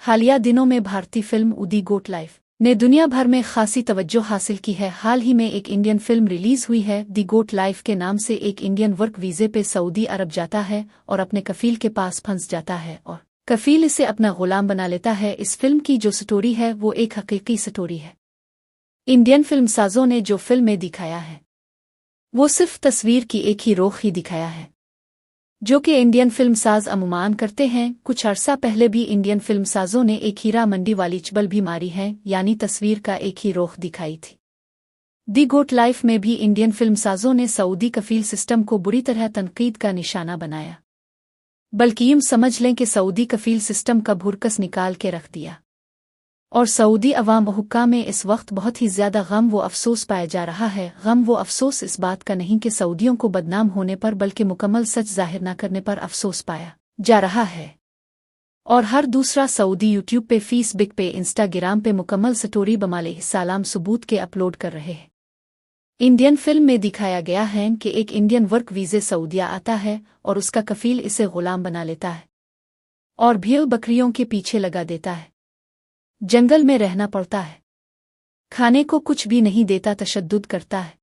हालिया दिनों में भारतीय फिल्म दी गोट लाइफ ने दुनिया भर में खासी तवज्जो हासिल की है। हाल ही में एक इंडियन फिल्म रिलीज हुई है। दी गोट लाइफ के नाम से एक इंडियन वर्क वीजे पे सऊदी अरब जाता है और अपने कफील के पास फंस जाता है और कफील इसे अपना गुलाम बना लेता है। इस फिल्म की जो स्टोरी है वो एक हकीकी स्टोरी है। इंडियन फिल्मसाजों ने जो फिल्म में दिखाया है वो सिर्फ तस्वीर की एक ही रोख ही दिखाया है, जो कि इंडियन फिल्मसाज अमुमान करते हैं। कुछ अरसा पहले भी इंडियन फिल्मसाजों ने एक हीरा मंडी वाली चबल भी मारी है, यानी तस्वीर का एक ही रोख दिखाई थी। दी गोट लाइफ में भी इंडियन फिल्मसाजों ने सऊदी कफील सिस्टम को बुरी तरह तनकीद का निशाना बनाया, बल्कि यूं समझ लें कि सऊदी कफील सिस्टम का भुरकस निकाल के रख दिया। और सऊदी अवाम व हुक्काम में इस वक्त बहुत ही ज्यादा गम व अफसोस पाया जा रहा है। गम व अफसोस इस बात का नहीं कि सऊदियों को बदनाम होने पर, बल्कि मुकम्मल सच जाहिर न करने पर अफसोस पाया जा रहा है। और हर दूसरा सऊदी यूट्यूब पे, फेसबुक पे, इंस्टाग्राम पे मुकम्मल स्टोरी बमाले सलाम सबूत के अपलोड कर रहे हैं। इंडियन फिल्म में दिखाया गया है कि एक इंडियन वर्क वीजे सऊदिया आता है और उसका कफील इसे गुलाम बना लेता है और भेड़ बकरियों के पीछे लगा देता है। जंगल में रहना पड़ता है, खाने को कुछ भी नहीं देता, तशद्दुद करता है,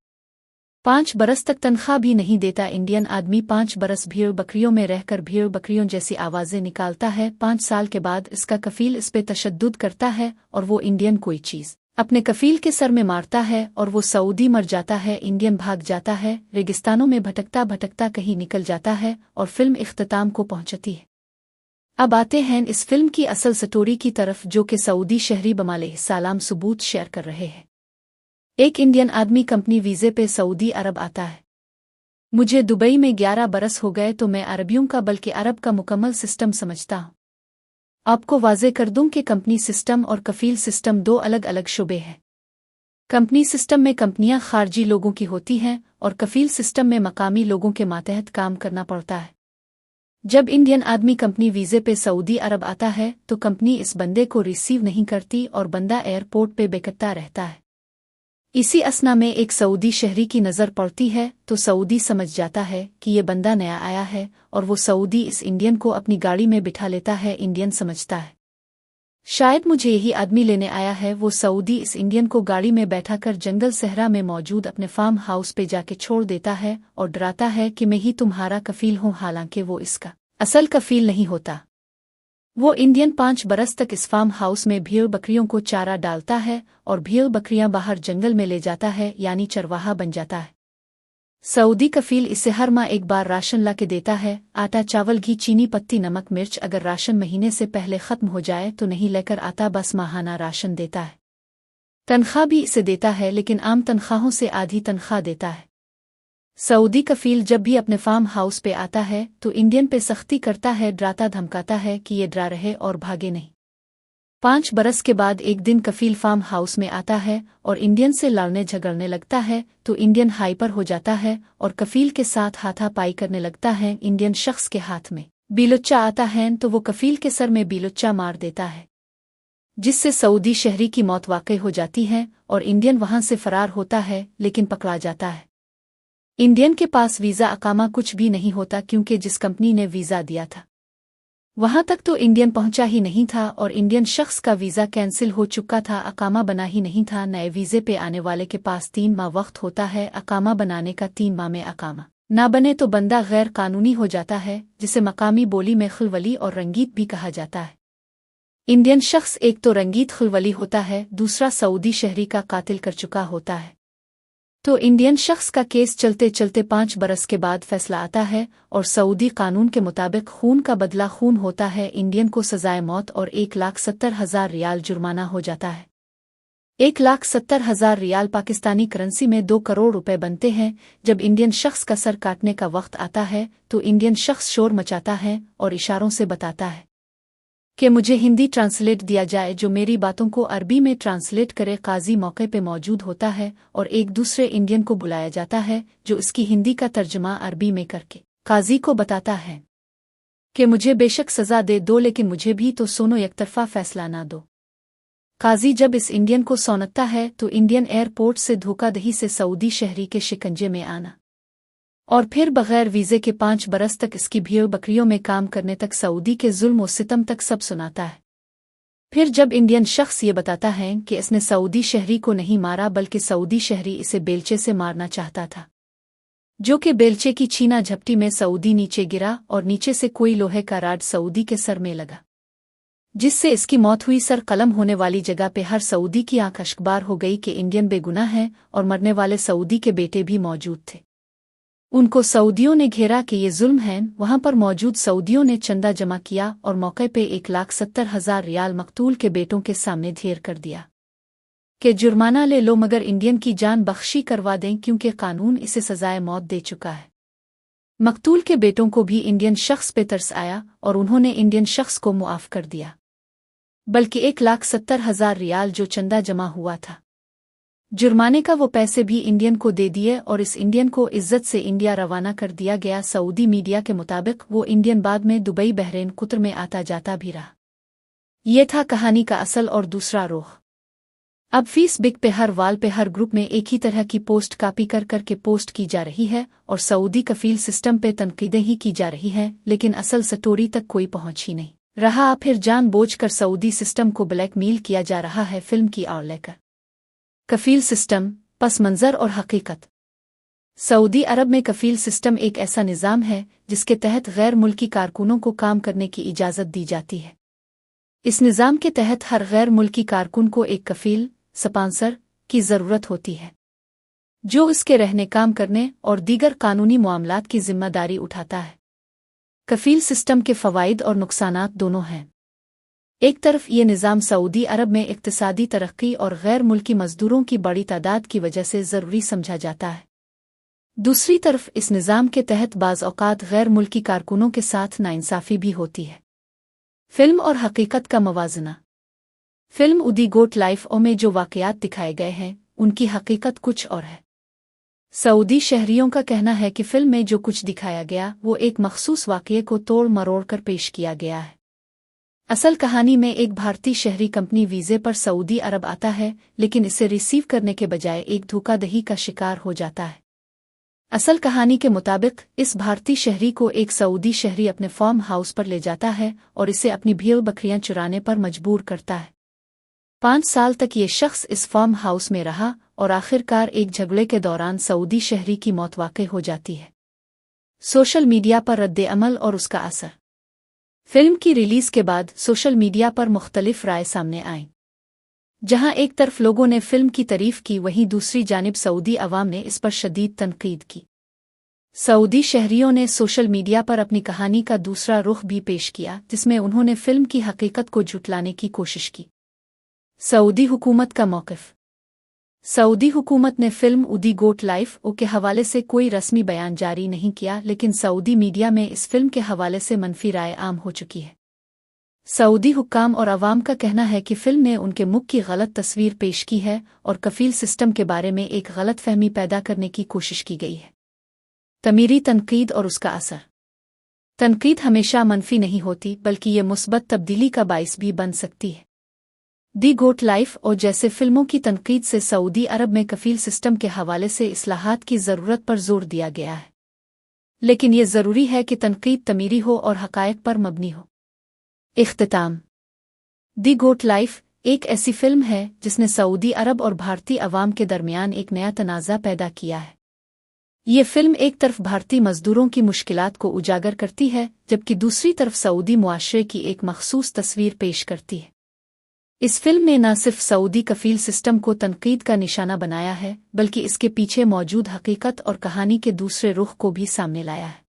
5 बरस तक तनख्वाह भी नहीं देता। इंडियन आदमी 5 बरस भेड़ बकरियों में रहकर भेड़ बकरियों जैसी आवाजें निकालता है। 5 साल के बाद इसका कफील इस पे तशद्दुद करता है और वो इंडियन कोई चीज अपने कफील के सर में मारता है और वो सऊदी मर जाता है। इंडियन भाग जाता है, रेगिस्तानों में भटकता भटकता कहीं निकल जाता है और फिल्म इख्तिताम को पहुंचती है। अब आते हैं इस फिल्म की असल स्टोरी की तरफ, जो कि सऊदी शहरी बमाले सलाम सबूत शेयर कर रहे हैं। एक इंडियन आदमी कंपनी वीजे पे सऊदी अरब आता है। मुझे दुबई में 11 बरस हो गए, तो मैं अरबियों का बल्कि अरब का मुकम्मल सिस्टम समझता हूँ। आपको वाजे कर दूं कि कंपनी सिस्टम और कफील सिस्टम 2 अलग अलग शुबे हैं। कंपनी सिस्टम में कंपनियां खारजी लोगों की होती हैं और कफील सिस्टम में मकामी लोगों के मातहत काम करना पड़ता है। जब इंडियन आदमी कंपनी वीजे पे सऊदी अरब आता है तो कंपनी इस बंदे को रिसीव नहीं करती और बंदा एयरपोर्ट पे बेकत्ता रहता है। इसी असना में एक सऊदी शहरी की नज़र पड़ती है तो सऊदी समझ जाता है कि ये बंदा नया आया है और वो सऊदी इस इंडियन को अपनी गाड़ी में बिठा लेता है। इंडियन समझता है शायद मुझे यही आदमी लेने आया है। वो सऊदी इस इंडियन को गाड़ी में बैठाकर जंगल सहरा में मौजूद अपने फार्म हाउस पे जाके छोड़ देता है और डराता है कि मैं ही तुम्हारा कफील हूँ, हालांकि वो इसका असल कफील नहीं होता। वो इंडियन 5 बरस तक इस फार्म हाउस में भेड़ बकरियों को चारा डालता है और भेड़ बकरियां बाहर जंगल में ले जाता है, यानी चरवाहा बन जाता है। सऊदी कफील इसे हर माह एक बार राशन ला के देता है, आटा, चावल, घी, चीनी, पत्ती, नमक, मिर्च। अगर राशन महीने से पहले खत्म हो जाए तो नहीं लेकर आता, बस माहाना राशन देता है। तनख्वाह भी इसे देता है, लेकिन आम तनख्वाहों से आधी तनख्वाह देता है। सऊदी कफील जब भी अपने फार्म हाउस पे आता है तो इंडियन पे सख्ती करता है, डराता धमकाता है कि ये डरा रहे और भागे नहीं। 5 बरस के बाद एक दिन कफील फार्म हाउस में आता है और इंडियन से लड़ने झगड़ने लगता है तो इंडियन हाइपर हो जाता है और कफील के साथ हाथापाई करने लगता है। इंडियन शख्स के हाथ में बीलुच्चा आता है तो वो कफील के सर में बीलुच्चा मार देता है, जिससे सऊदी शहरी की मौत वाकई हो जाती है और इंडियन वहां से फरार होता है, लेकिन पकड़ा जाता है। इंडियन के पास वीज़ा अकामा कुछ भी नहीं होता, क्योंकि जिस कंपनी ने वीज़ा दिया था वहां तक तो इंडियन पहुंचा ही नहीं था और इंडियन शख्स का वीज़ा कैंसिल हो चुका था, अकामा बना ही नहीं था। नए वीज़े पे आने वाले के पास 3 माह वक्त होता है अकामा बनाने का। 3 माह में अकामा ना बने तो बंदा गैर कानूनी हो जाता है, जिसे मकामी बोली में खिलवली और रंगीत भी कहा जाता है। इंडियन शख्स एक तो रंगीत खिलवली होता है, दूसरा सऊदी शहरी का कातिल कर चुका होता है। तो इंडियन शख्स का केस चलते चलते 5 बरस के बाद फैसला आता है और सऊदी कानून के मुताबिक खून का बदला खून होता है। इंडियन को सजाए मौत और 1,70,000 रियाल जुर्माना हो जाता है। 1,70,000 रियाल पाकिस्तानी करेंसी में 2 करोड़ रुपए बनते हैं। जब इंडियन शख्स का सर काटने का वक्त आता है तो इंडियन शख्स शोर मचाता है और इशारों से बताता है कि मुझे हिंदी ट्रांसलेट दिया जाए, जो मेरी बातों को अरबी में ट्रांसलेट करे। काजी मौके पे मौजूद होता है और एक दूसरे इंडियन को बुलाया जाता है जो इसकी हिंदी का तर्जमा अरबी में करके काजी को बताता है कि मुझे बेशक सजा दे दो, लेकिन मुझे भी तो सोनो एकतरफा फैसला ना दो। काजी जब इस इंडियन को सौंपता है तो इंडियन एयरपोर्ट से धोखाधड़ी से सऊदी शहरी के शिकंजे में आना और फिर बगैर वीज़े के 5 बरस तक इसकी भेड़ बकरियों में काम करने तक, सऊदी के जुल्म और सितम तक सब सुनाता है। फिर जब इंडियन शख्स ये बताता है कि इसने सऊदी शहरी को नहीं मारा बल्कि सऊदी शहरी इसे बेलचे से मारना चाहता था, जो कि बेलचे की छीना झपटी में सऊदी नीचे गिरा और नीचे से कोई लोहे का राड सऊदी के सर में लगा, जिससे इसकी मौत हुई। सर कलम होने वाली जगह पे हर सऊदी की आंख अश्कबार हो गई कि इंडियन बेगुनाह है और मरने वाले सऊदी के बेटे भी मौजूद थे। उनको सऊदियों ने घेरा कि ये जुल्म है। वहां पर मौजूद सऊदियों ने चंदा जमा किया और मौके पे 1,70,000 रियाल मकतूल के बेटों के सामने ढेर कर दिया कि जुर्माना ले लो मगर इंडियन की जान बख्शी करवा दें, क्योंकि कानून इसे सजाए मौत दे चुका है। मकतूल के बेटों को भी इंडियन शख्स पे तरस आया और उन्होंने इंडियन शख्स को मुआफ कर दिया, बल्कि 1,70,000 रियाल जो चंदा जमा हुआ था जुर्माने का वो पैसे भी इंडियन को दे दिए और इस इंडियन को इज्जत से इंडिया रवाना कर दिया गया। सऊदी मीडिया के मुताबिक वो इंडियन बाद में दुबई, बहरीन, कुतर में आता जाता भी रहा। ये था कहानी का असल और दूसरा रुख। अब फेसबुक पे हर वाल पे हर ग्रुप में एक ही तरह की पोस्ट कॉपी कर करके पोस्ट की जा रही है और सऊदी कफील सिस्टम पे तनकीदें ही की जा रही हैं, लेकिन असल स्टोरी तक कोई पहुंच ही नहीं रहा। फिर जानबूझकर सऊदी सिस्टम को ब्लैकमेल किया जा रहा है फिल्म की ओर लेकर। कफील सिस्टम, पस मंज़र और हकीकत। सऊदी अरब में कफील सिस्टम एक ऐसा निज़ाम है जिसके तहत गैर मुल्की कारकुनों को काम करने की इजाज़त दी जाती है। इस निज़ाम के तहत हर गैर मुल्की कारकुन को एक कफील, स्पॉन्सर की ज़रूरत होती है, जो इसके रहने, काम करने और दीगर कानूनी मामलात की जिम्मेदारी उठाता है। कफील सिस्टम के फ़वाइद और नुकसानात दोनों हैं। एक तरफ ये निज़ाम सऊदी अरब में इक्तिसादी तरक्की और गैर मुल्की मज़दूरों की बड़ी तादाद की वजह से ज़रूरी समझा जाता है। दूसरी तरफ इस निज़ाम के तहत बाज़ औक़ात गैर मुल्की कारकुनों के साथ नाइंसाफ़ी भी होती है। फ़िल्म और हकीकत का मवाज़ना। फ़िल्म दी गोट लाइफ में जो वाक़यात दिखाए गए हैं उनकी हकीकत कुछ और है। सऊदी शहरियों का कहना है कि फ़िल्म में जो कुछ दिखाया गया वो एक मखसूस वाक़ये को तोड़ मरोड़ कर पेश किया गया है। असल कहानी में एक भारतीय शहरी कंपनी वीज़े पर सऊदी अरब आता है, लेकिन इसे रिसीव करने के बजाय एक धोखाधड़ी का शिकार हो जाता है। असल कहानी के मुताबिक इस भारतीय शहरी को एक सऊदी शहरी अपने फार्म हाउस पर ले जाता है और इसे अपनी भेड़ बकरियां चुराने पर मजबूर करता है। 5 साल तक ये शख्स इस फार्म हाउस में रहा और आखिरकार एक झगड़े के दौरान सऊदी शहरी की मौत वाक़ई हो जाती है। सोशल मीडिया पर रद्द-ए-अमल और उसका असर। फिल्म की रिलीज के बाद सोशल मीडिया पर मुख्तलिफ राय सामने आईं। जहां एक तरफ लोगों ने फिल्म की तारीफ की, वहीं दूसरी जानिब सऊदी अवाम ने इस पर शदीद तनकीद की। सऊदी शहरियों ने सोशल मीडिया पर अपनी कहानी का दूसरा रुख भी पेश किया, जिसमें उन्होंने फिल्म की हकीकत को झुटलाने की कोशिश की। सऊदी हुकूमत का मौक़िफ़। सऊदी हुकूमत ने फिल्म दी गोट लाइफ के हवाले से कोई रस्मी बयान जारी नहीं किया, लेकिन सऊदी मीडिया में इस फिल्म के हवाले से मनफी राय आम हो चुकी है। सऊदी हुक्काम और अवाम का कहना है कि फिल्म ने उनके मुल्क की गलत तस्वीर पेश की है और कफील सिस्टम के बारे में एक गलत फहमी पैदा करने की कोशिश की गई है। तमीरी तनकीद और उसका असर। तनकीद हमेशा मनफी नहीं होती, बल्कि ये मुस्बत तब्दीली का बाइस भी बन सकती है। दी गोट लाइफ और जैसे फिल्मों की तनकीद से सऊदी अरब में कफील सिस्टम के हवाले से इस्लाहात की ज़रूरत पर जोर दिया गया है, लेकिन ये ज़रूरी है कि तनकीद तमीरी हो और हक़ाइक़ पर मबनी हो। इख्तिताम। दी गोट लाइफ एक ऐसी फिल्म है जिसने सऊदी अरब और भारतीय अवाम के दरमियान एक नया तनाज़ा पैदा किया है। ये फिल्म एक तरफ भारतीय मज़दूरों की मुश्किलात को उजागर करती है, जबकि दूसरी तरफ सऊदी मुआशरे की एक मखसूस तस्वीर पेश करती है। इस फिल्म ने न सिर्फ सऊदी कफील सिस्टम को तनकीद का निशाना बनाया है, बल्कि इसके पीछे मौजूद हकीकत और कहानी के दूसरे रुख को भी सामने लाया है।